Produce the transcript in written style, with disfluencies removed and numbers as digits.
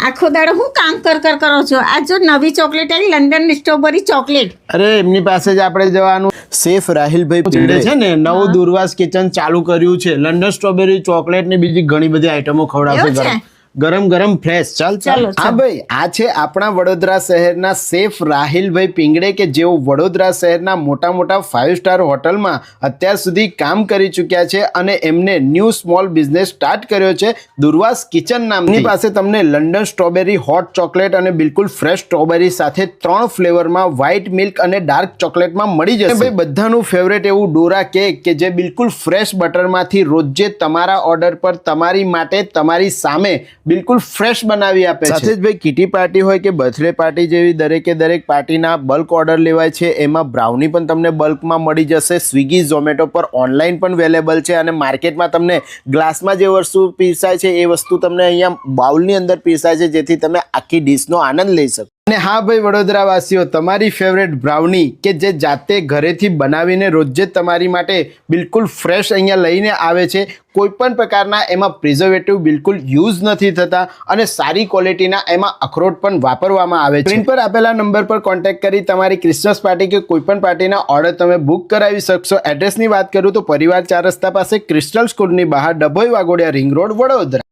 આખો દાડો હું કામ કરો છો? આ જો નવી ચોકલેટ આવી, લંડન સ્ટ્રોબેરી ચોકલેટ. અરે એમની પાસે જ આપણે જવાનું. શેફ રાહિલભાઈ પિંગળે છે ને નવું દુર્વાસ કિચન ચાલુ કર્યું છે. લંડન સ્ટ્રોબેરી ચોકલેટ ની બીજી ઘણી બધી આઈટમો ખવડાવશે. ગરમ ગરમ ફ્રેશ. ચાલ. હા ભાઈ, આ છે આપણા વડોદરા શહેરના શેફ રાહિલભાઈ પિંગળે કે જેઓ વડોદરા શહેરના મોટા મોટા 5 સ્ટાર હોટલમાં અત્યાર સુધી કામ કરી ચૂક્યા છે અને એમને ન્યૂ સ્મોલ બિઝનેસ સ્ટાર્ટ કર્યો છે દુર્વાસ કિચન નામની. પાસે તમને લંડન સ્ટ્રોબેરી હોટ ચોકલેટ અને બિલકુલ ફ્રેશ સ્ટ્રોબેરી સાથે 3 ફ્લેવરમાં વ્હાઇટ મિલ્ક અને ડાર્ક ચોકલેટમાં મળી જશે. ભાઈ બધાનું ફેવરેટ એવું ડોરા કેક કે જે બિલકુલ ફ્રેશ બટરમાંથી રોજે તમારા ઓર્ડર પર તમારી માટે તમારી સામે બિલકુલ ફ્રેશ બનાવી આપે છે. સાથે જ ભાઈ કિટી પાર્ટી હોય કે બર્થડે પાર્ટી જેવી દરેક પાર્ટીના બલ્ક ઓર્ડર લેવાય છે. એમાં બ્રાઉની પણ તમને બલ્કમાં મળી જશે. સ્વિગી ઝોમેટો પર ઓનલાઈન પણ અવેલેબલ છે અને માર્કેટમાં તમને ગ્લાસમાં જે વસ્તુ પીરસાય છે એ વસ્તુ તમને અહીંયા બાઉલની અંદર પીરસાય છે, જેથી તમે આખી ડીશનો આનંદ લઈ શકો. અને હા ભાઈ વડોદરા વાસીઓ, તમારી ફેવરેટ બ્રાઉની કે જે જાતે ઘરેથી બનાવીને રોજે તમારી માટે બિલકુલ ફ્રેશ અહીંયા લઈને આવે છે. કોઈ પણ પ્રકારના એમાં પ્રિઝર્વેટિવ બિલકુલ યુઝ નથી થતા અને સારી ક્વોલિટીના એમાં અખરોટ પણ વાપરવામાં આવે છે. સ્ક્રીન પર આપેલા નંબર પર કોન્ટેક્ટ કરી તમારી ક્રિસમસ પાર્ટી કે કોઈ પણ પાર્ટીના ઓર્ડર તમે બુક કરાવી શકશો. એડ્રેસની વાત કરું તો પરિવાર 4 રસ્તા પાસે ક્રિસ્ટલ સ્કૂલની બહાર, ડભોઈ વાઘોડિયા રિંગ રોડ, વડોદરા.